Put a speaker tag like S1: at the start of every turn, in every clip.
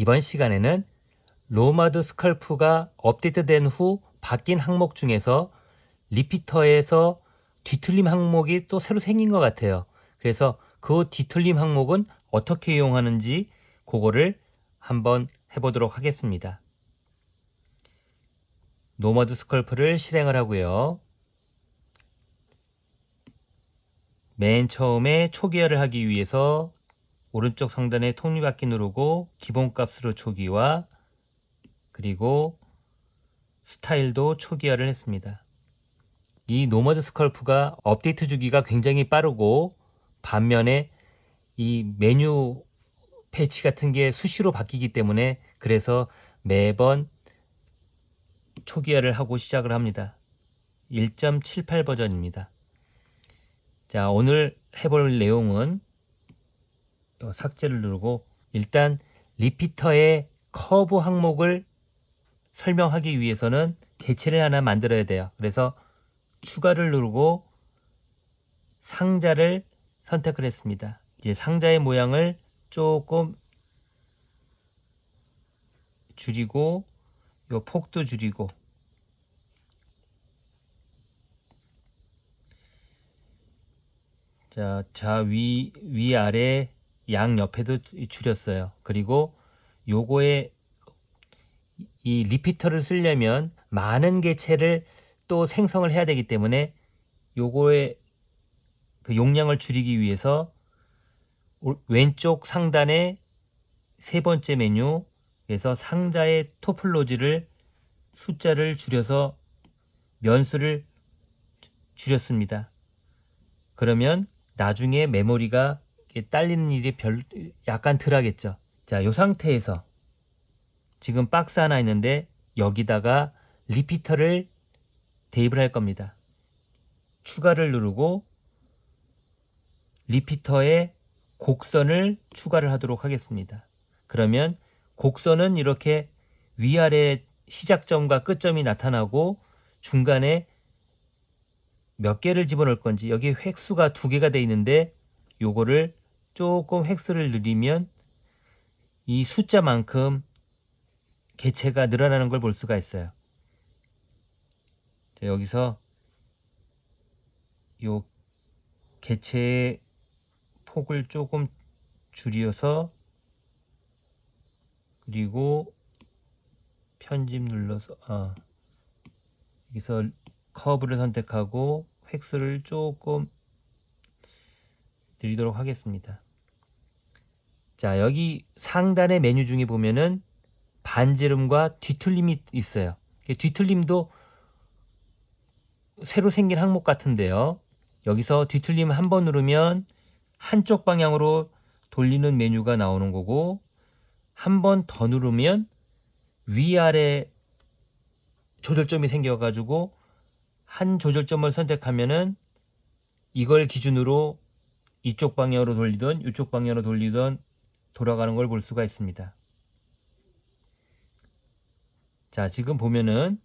S1: 이번 시간에는 노마드 스컬프가 업데이트된 후 바뀐 항목 중에서 리피터에서 뒤틀림 항목이 또 새로 생긴 것 같아요. 그래서 그 뒤틀림 항목은 어떻게 이용하는지 그거를 한번 해보도록 하겠습니다. 노마드 스컬프를 실행을 하고요. 맨 처음에 초기화를 하기 위해서 오른쪽 상단에 톱니바퀴 누르고 기본값으로 초기화, 그리고 스타일도 초기화를 했습니다. 이 노마드 스컬프가 업데이트 주기가 굉장히 빠르고 반면에 이 메뉴 패치 같은 게 수시로 바뀌기 때문에 그래서 매번 초기화를 하고 시작을 합니다. 1.78 버전입니다. 자, 오늘 해볼 내용은 삭제를 누르고 일단 리피터의 커브 항목을 설명하기 위해서는 개체를 하나 만들어야 돼요. 그래서 추가를 누르고 상자를 선택을 했습니다. 이제 상자의 모양을 조금 줄이고 요 폭도 줄이고 자, 위아래 양 옆에도 줄였어요. 그리고 요거에 이 리피터를 쓰려면 많은 개체를 또 생성을 해야 되기 때문에 요거의 그 용량을 줄이기 위해서 왼쪽 상단의 세 번째 메뉴에서 상자의 토플로지를 숫자를 줄여서 면수를 줄였습니다. 그러면 나중에 메모리가 딸리는 일이 약간 덜 하겠죠. 자, 이 상태에서 지금 박스 하나 있는데 여기다가 리피터를 대입을 할 겁니다. 추가를 누르고 리피터에 곡선을 추가를 하도록 하겠습니다. 그러면 곡선은 이렇게 위아래 시작점과 끝점이 나타나고 중간에 몇 개를 집어넣을 건지, 여기 획수가 2개가 돼 있는데 요거를 조금 획수를 늘리면 이 숫자만큼 개체가 늘어나는 걸 볼 수가 있어요. 자, 여기서 요 개체의 폭을 조금 줄여서 그리고 편집 눌러서 여기서 커브를 선택하고 획수를 조금 늘리도록 하겠습니다. 자, 여기 상단의 메뉴 중에 보면은 반지름과 뒤틀림이 있어요. 뒤틀림도 새로 생긴 항목 같은데요. 여기서 뒤틀림 한번 누르면 한쪽 방향으로 돌리는 메뉴가 나오는 거고, 한 번 더 누르면 위아래 조절점이 생겨가지고 한 조절점을 선택하면은 이걸 기준으로 이쪽 방향으로 돌리던 이쪽 방향으로 돌리던 돌아가는 걸 볼 수가 있습니다. 자, 지금 보면은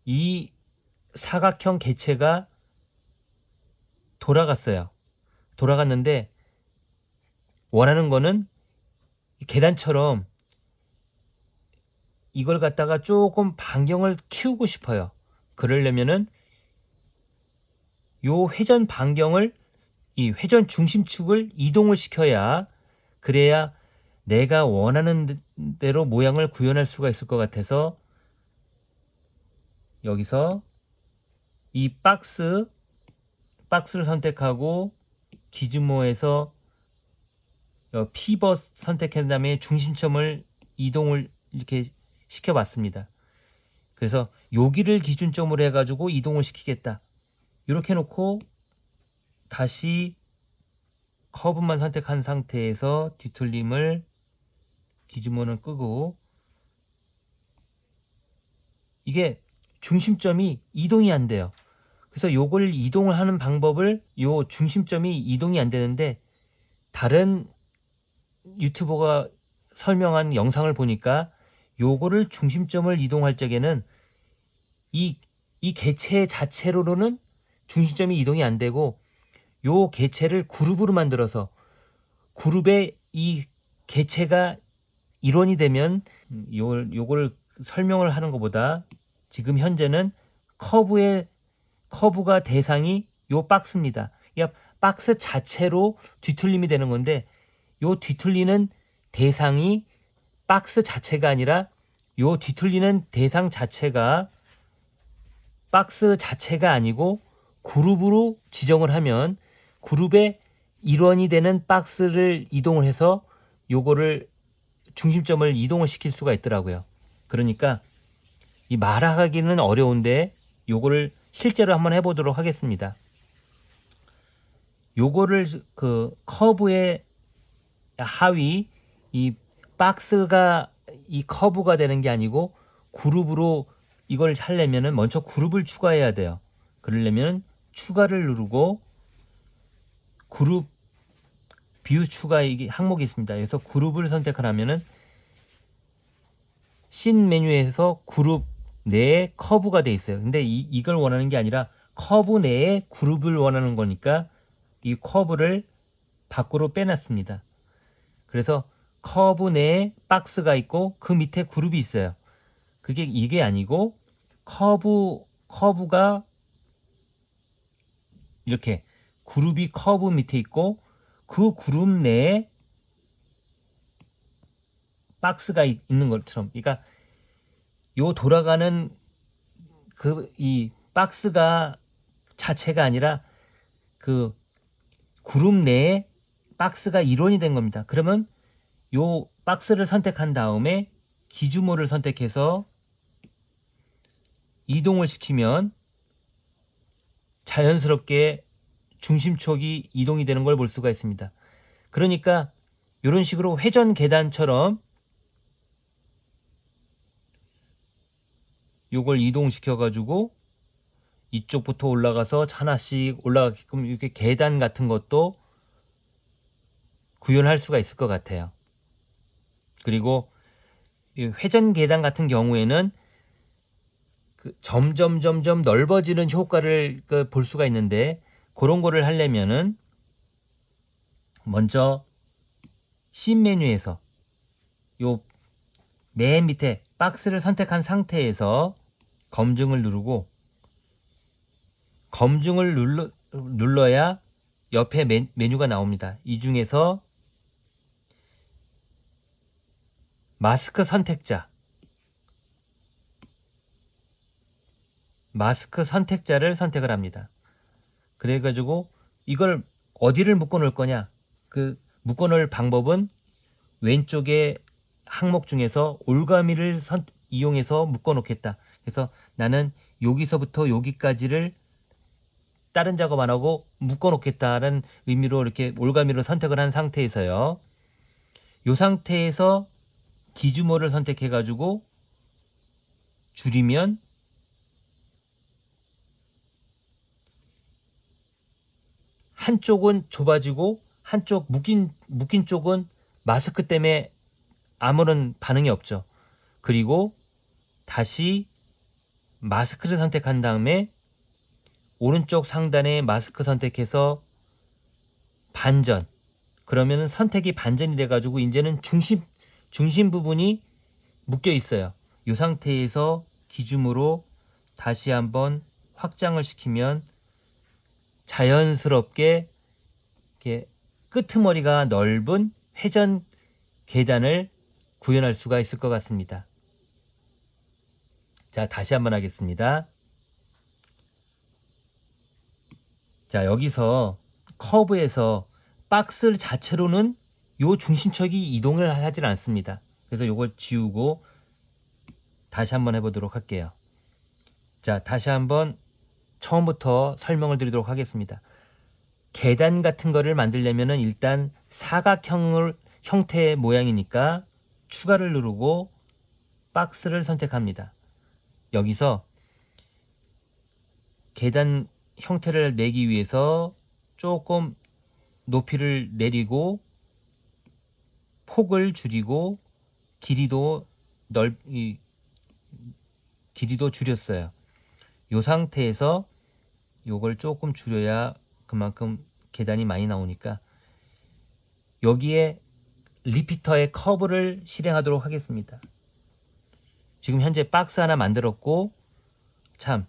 S1: 이 사각형 개체가 돌아갔어요. 돌아갔는데 원하는 거는 계단처럼 이걸 갖다가 조금 반경을 키우고 싶어요. 그러려면은 요 회전 반경을, 이 회전 중심축을 이동을 시켜야, 그래야 내가 원하는 대로 모양을 구현할 수가 있을 것 같아서 여기서 이 박스를 선택하고 기즈모에서 피벗 선택한 다음에 중심점을 이동을 이렇게 시켜봤습니다. 그래서 여기를 기준점으로 해가지고 이동을 시키겠다. 이렇게 놓고 다시 커브만 선택한 상태에서 뒤틀림을 기즈모는 끄고, 이게 중심점이 이동이 안 돼요. 그래서 요걸 이동을 하는 방법을, 요 중심점이 이동이 안 되는데 다른 유튜버가 설명한 영상을 보니까 요거를 중심점을 이동할 적에는 이 개체 자체로는 중심점이 이동이 안 되고 요 개체를 그룹으로 만들어서 그룹에 이 개체가 일원이 되면 요걸 설명을 하는 것보다 지금 현재는 커브가 대상이 요 박스입니다. 그러니까 박스 자체로 뒤틀림이 되는 건데 요 뒤틀리는 대상이 박스 자체가 아니라 요 뒤틀리는 대상 자체가 박스 자체가 아니고 그룹으로 지정을 하면 그룹의 일원이 되는 박스를 이동을 해서 요거를 중심점을 이동을 시킬 수가 있더라고요. 그러니까 이 말하기는 어려운데 요거를 실제로 한번 해보도록 하겠습니다. 요거를 그 커브의 하위 이 박스가 이 커브가 되는 게 아니고 그룹으로 이걸 하려면은 먼저 그룹을 추가해야 돼요. 그러려면 추가를 누르고 그룹 뷰 추가 이게 항목이 있습니다. 그래서 그룹을 선택을 하면은 신 메뉴에서 그룹 내에 커브가 돼 있어요. 근데 이걸 원하는 게 아니라 커브 내에 그룹을 원하는 거니까 이 커브를 밖으로 빼놨습니다. 그래서 커브 내에 박스가 있고 그 밑에 그룹이 있어요. 이게 아니고 커브가 이렇게 그룹이 커브 밑에 있고 그 그룹 내에 박스가 있는 것처럼, 그러니까 요 돌아가는 이 박스가 자체가 아니라 그 그룹 내에 박스가 일원이 된 겁니다. 그러면 요 박스를 선택한 다음에 기준모를 선택해서 이동을 시키면 자연스럽게 중심촉이 이동이 되는 걸 볼 수가 있습니다. 그러니까 이런 식으로 회전 계단처럼 요걸 이동시켜 가지고 이쪽부터 올라가서 하나씩 올라가게끔 이렇게 계단 같은 것도 구현할 수가 있을 것 같아요. 그리고 회전 계단 같은 경우에는 점점 넓어지는 효과를 볼 수가 있는데 그런 거를 하려면은 먼저 씬 메뉴에서 요 맨 밑에 박스를 선택한 상태에서 검증을 누르고 검증을 눌러야 옆에 메뉴가 나옵니다. 이 중에서 마스크 선택자를 선택을 합니다. 그래가지고 이걸 어디를 묶어 놓을 거냐, 그 묶어 놓을 방법은 왼쪽에 항목 중에서 올가미를 이용해서 묶어 놓겠다. 그래서 나는 여기서부터 여기까지를 다른 작업 안 하고 묶어 놓겠다는 의미로 이렇게 올가미로 선택을 한 상태에서요. 이 상태에서 기주모를 선택해 가지고 줄이면 한쪽은 좁아지고 한쪽 묶인 쪽은 마스크 때문에 아무런 반응이 없죠. 그리고 다시 마스크를 선택한 다음에 오른쪽 상단에 마스크 선택해서 반전, 그러면 선택이 반전이 돼 가지고 이제는 중심 부분이 묶여 있어요. 이 상태에서 기준으로 다시 한번 확장을 시키면 자연스럽게 이렇게 끄트머리가 넓은 회전 계단을 구현할 수가 있을 것 같습니다. 자, 다시 한번 하겠습니다. 자, 여기서 커브에서 박스 자체로는 요 중심축이 이동을 하질 않습니다. 그래서 요걸 지우고 다시 한번 해보도록 할게요. 자, 다시 한번 처음부터 설명을 드리도록 하겠습니다. 계단 같은 거를 만들려면은 일단 형태의 모양이니까 추가를 누르고 박스를 선택합니다. 여기서 계단 형태를 내기 위해서 조금 높이를 내리고 폭을 줄이고 길이도 줄였어요. 이 상태에서 요걸 조금 줄여야 그만큼 계단이 많이 나오니까 여기에 리피터의 커브를 실행하도록 하겠습니다. 지금 현재 박스 하나 만들었고, 참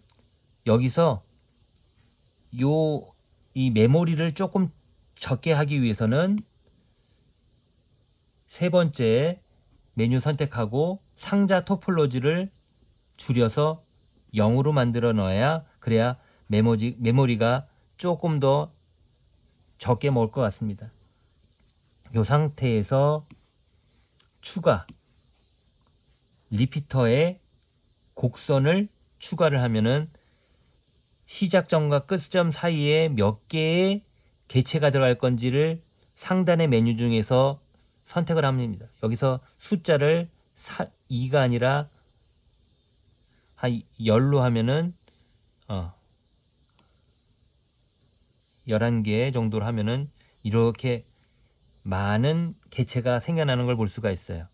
S1: 여기서 이 메모리를 조금 적게 하기 위해서는 세 번째 메뉴 선택하고 상자 토폴로지를 줄여서 0으로 만들어 넣어야, 그래야 메모리가 조금 더 적게 먹을 것 같습니다. 이 상태에서 추가 리피터에 곡선을 추가를 하면은 시작점과 끝점 사이에 몇 개의 개체가 들어갈 건지를 상단의 메뉴 중에서 선택을 합니다. 여기서 숫자를 2가 아니라 한 10로 하면은 11개 정도로 하면은 이렇게 많은 개체가 생겨나는 걸 볼 수가 있어요.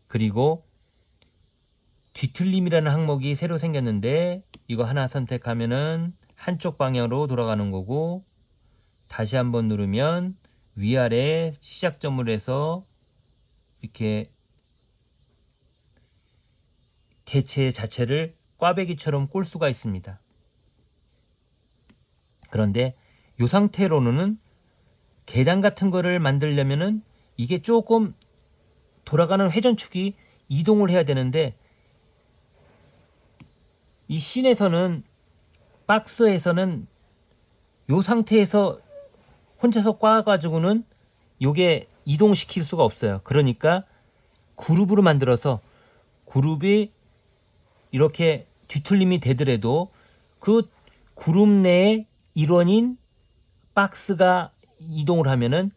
S1: 그리고 뒤틀림이라는 항목이 새로 생겼는데, 이거 하나 선택하면은 한쪽 방향으로 돌아가는 거고, 다시 한번 누르면 위아래 시작점을 해서 이렇게 개체 자체를 꽈배기처럼 꼴 수가 있습니다. 그런데 이 상태로는 계단 같은 거를 만들려면은 이게 조금 돌아가는 회전축이 이동을 해야 되는데, 이 씬에서는, 박스에서는 이 상태에서 혼자서 꽈가지고는 요게 이동시킬 수가 없어요. 그러니까 그룹으로 만들어서, 그룹이 이렇게 뒤틀림이 되더라도 그 그룹 내의 일원인 박스가 이동을 하면은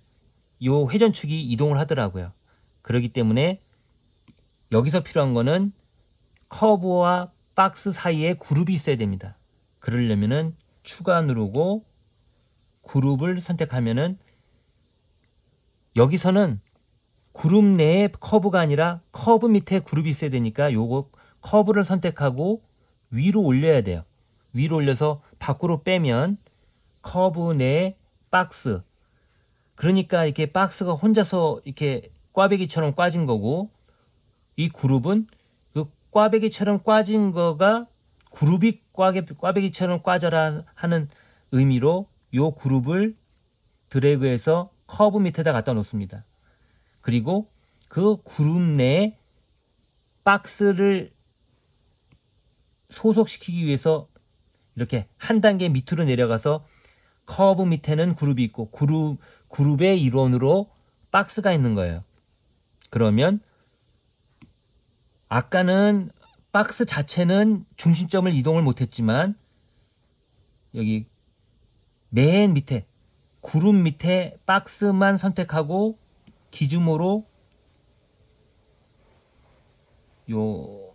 S1: 요 회전축이 이동을 하더라고요. 그렇기 때문에 여기서 필요한 거는 커브와 박스 사이에 그룹이 있어야 됩니다. 그러려면은 추가 누르고 그룹을 선택하면은, 여기서는 그룹 내에 커브가 아니라 커브 밑에 그룹이 있어야 되니까 요거 커브를 선택하고 위로 올려야 돼요. 위로 올려서 밖으로 빼면 커브 내에 박스, 그러니까 이렇게 박스가 혼자서 이렇게 꽈배기처럼 꽈진 거고, 이 그룹은 그 꽈배기처럼 꽈진 거가 그룹이 꽈배기처럼 꽈져라 하는 의미로 요 그룹을 드래그해서 커브 밑에다 갖다 놓습니다. 그리고 그 그룹 내에 박스를 소속시키기 위해서 이렇게 한 단계 밑으로 내려가서 커브 밑에는 그룹이 있고 그룹의 일원으로 박스가 있는 거예요. 그러면 아까는 박스 자체는 중심점을 이동을 못했지만, 여기 맨 밑에 그룹 밑에 박스만 선택하고 기준으로 요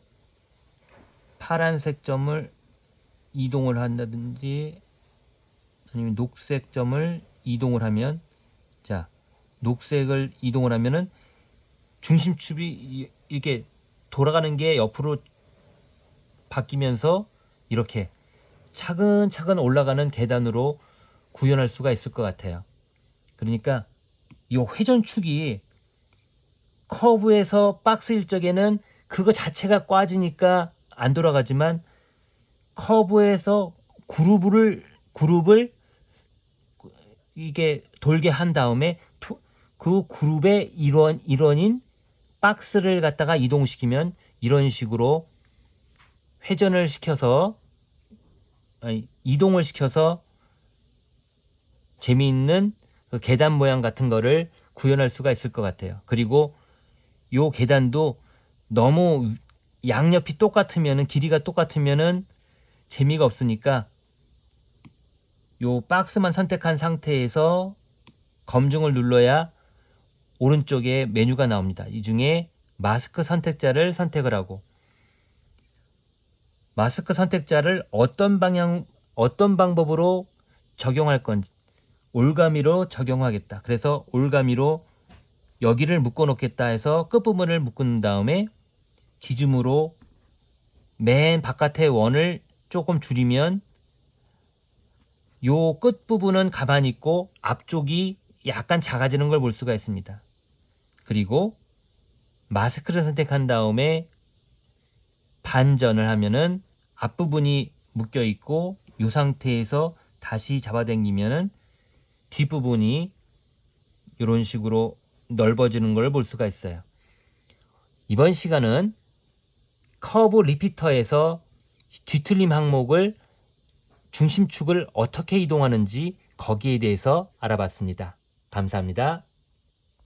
S1: 파란색 점을 이동을 한다든지 아니면 녹색 점을 이동을 하면, 자, 녹색을 이동을 하면은 중심축이 이렇게 돌아가는 게 옆으로 바뀌면서 이렇게 차근차근 올라가는 계단으로 구현할 수가 있을 것 같아요. 그러니까 이 회전축이 커브에서 박스일 적에는 그거 자체가 꽈지니까 안 돌아가지만, 커브에서 그룹을 이게 돌게 한 다음에 그 그룹의 일원인 박스를 갖다가 이동시키면 이런 식으로 회전을 시켜서, 이동을 시켜서 재미있는 그 계단 모양 같은 거를 구현할 수가 있을 것 같아요. 그리고 요 계단도 너무 양옆이 똑같으면은, 길이가 똑같으면은 재미가 없으니까 요 박스만 선택한 상태에서 검증을 눌러야 오른쪽에 메뉴가 나옵니다. 이 중에 마스크 선택자를 선택을 하고, 마스크 선택자를 어떤 방법으로 적용할 건지, 올가미로 적용하겠다. 그래서 올가미로 여기를 묶어 놓겠다 해서 끝부분을 묶은 다음에 기준으로 맨 바깥의 원을 조금 줄이면 요 끝부분은 가만히 있고 앞쪽이 약간 작아지는 걸 볼 수가 있습니다. 그리고 마스크를 선택한 다음에 반전을 하면은 앞부분이 묶여 있고 이 상태에서 다시 잡아당기면은 뒷부분이 이런 식으로 넓어지는 걸 볼 수가 있어요. 이번 시간은 커브 리피터에서 뒤틀림 항목을 중심축을 어떻게 이동하는지 거기에 대해서 알아봤습니다. 감사합니다.